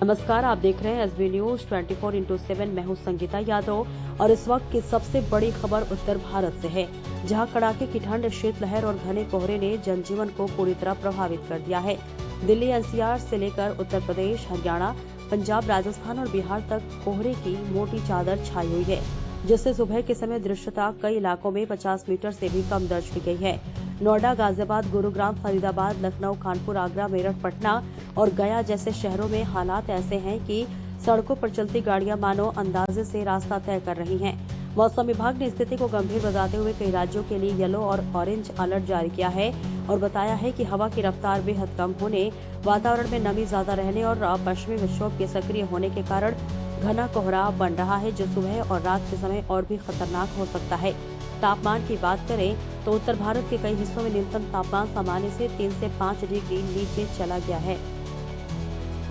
नमस्कार, आप देख रहे हैं एसबी न्यूज 24/7। मैं हूं संगीता यादव और इस वक्त की सबसे बड़ी खबर उत्तर भारत से है, जहां कड़ाके की ठंड, शीतलहर और घने कोहरे ने जनजीवन को पूरी तरह प्रभावित कर दिया है। दिल्ली एनसीआर से लेकर उत्तर प्रदेश, हरियाणा, पंजाब, राजस्थान और बिहार तक कोहरे की मोटी चादर छाई हुई है, जिससे सुबह के समय दृश्यता कई इलाकों में 50 मीटर से भी कम दर्ज की गई है। नोएडा, गाजियाबाद, गुरुग्राम, फरीदाबाद, लखनऊ, कानपुर, आगरा, मेरठ, पटना और गया जैसे शहरों में हालात ऐसे हैं कि सड़कों पर चलती गाड़ियां मानो अंदाजे से रास्ता तय कर रही हैं। मौसम विभाग ने स्थिति को गंभीर बताते हुए कई राज्यों के लिए येलो और ऑरेंज अलर्ट जारी किया है और बताया है कि हवा की रफ्तार बेहद कम होने, वातावरण में नमी ज्यादा रहने और पश्चिमी विक्षोभ के सक्रिय होने के कारण घना कोहरा बन रहा है, जो सुबह और रात के समय और भी खतरनाक हो सकता है। तापमान की बात करें तो उत्तर भारत के कई हिस्सों में न्यूनतम तापमान सामान्य से 3 से 5 डिग्री नीचे चला गया है,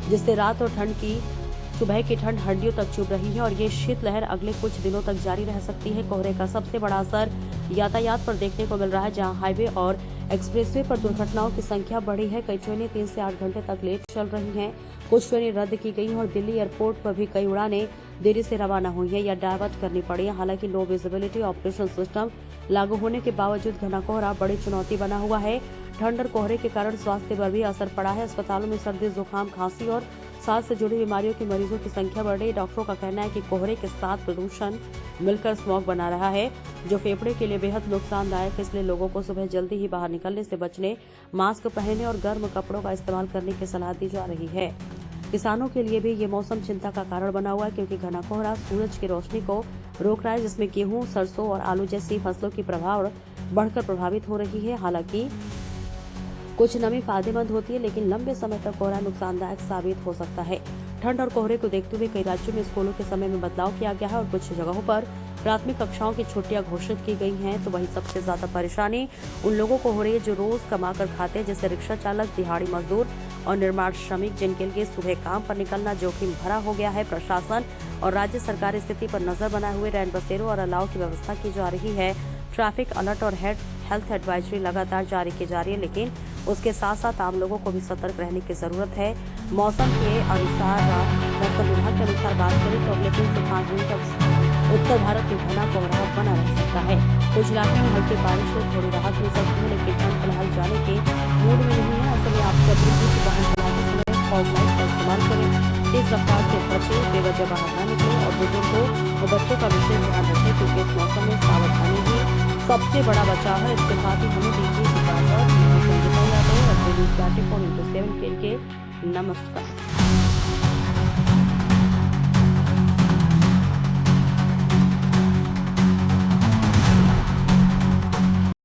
जिससे रात और सुबह की ठंड हड्डियों तक चुभ रही है और ये शीतलहर अगले कुछ दिनों तक जारी रह सकती है। कोहरे का सबसे बड़ा असर यातायात पर देखने को मिल रहा है, जहां हाईवे और एक्सप्रेसवे पर दुर्घटनाओं की संख्या बढ़ी है। कई ट्रेनें 3 से 8 घंटे तक लेट चल रही हैं, कुछ ट्रेनें रद्द की गई हैं और दिल्ली एयरपोर्ट पर भी कई उड़ानें देरी से रवाना हुई है या डायवर्ट करनी पड़ी है। हालांकि लो विजिबिलिटी ऑपरेशन सिस्टम लागू होने के बावजूद घना कोहरा बड़ी चुनौती बना हुआ है। ठंड और कोहरे के कारण स्वास्थ्य पर भी असर पड़ा है। अस्पतालों में सर्दी, जुकाम, खांसी और सांस से जुड़ी बीमारियों के मरीजों की संख्या बढ़ रही है। डॉक्टरों का कहना है कि कोहरे के साथ प्रदूषण मिलकर स्मॉग बना रहा है, जो फेफड़े के लिए बेहद नुकसानदायक है। इसलिए लोगों को सुबह जल्दी ही बाहर निकलने से बचने, मास्क पहनने और गर्म कपड़ों का इस्तेमाल करने की सलाह दी जा रही है। किसानों के लिए भी ये मौसम चिंता का कारण बना हुआ है, क्योंकि घना कोहरा सूरज की रोशनी को रोक रहा है, जिसमें गेहूं, सरसों और आलू जैसी फसलों की प्रभाव बढ़कर प्रभावित हो रही है। हालांकि कुछ नमी फायदेमंद होती है, लेकिन लंबे समय तक कोहरा नुकसानदायक साबित हो सकता है। ठंड और कोहरे को देखते हुए कई राज्यों में स्कूलों के समय में बदलाव किया गया है और कुछ जगहों पर प्राथमिक कक्षाओं की छुट्टियां घोषित की गई हैं। तो वहीं सबसे ज्यादा परेशानी उन लोगों को हो रही है जो रोज कमाकर खाते हैं, जैसे रिक्शा चालक, दिहाड़ी मजदूर और निर्माण श्रमिक, जिनके लिए सुबह काम पर निकलना जोखिम भरा हो गया है। प्रशासन और राज्य सरकार स्थिति पर नजर बनाए हुए रैन बसेरों और अलाव की व्यवस्था की जा रही है। ट्रैफिक अलर्ट और हेल्थ एडवाइजरी लगातार जारी की जा रही है, लेकिन उसके साथ साथ आम लोगों को भी सतर्क रहने की जरूरत है। मौसम विभाग के अनुसार बात करें तो अगले 3 से 5 दिन तक उत्तर भारत में घना कोहरा बना रह सकता है। कुछ इलाकों में हल्की बारिश से थोड़ी राहत मिल सकती है, लेकिन ठंड फिलहाल जाने के मूड में नहीं है। ऐसे में आप सभी को वाहन चलाते समय फॉग लाइट का इस्तेमाल करें, तेज रफ्तार से बचें, बेवजह बाहर न निकलें और बुजुर्गों और बच्चों का विशेष ध्यान रखें, क्योंकि इस मौसम में सावधानी ही सबसे बड़ा बचाव है। इसके साथ ही हमें दीजिए इजाजत। 24/7 के लिए नमस्कार।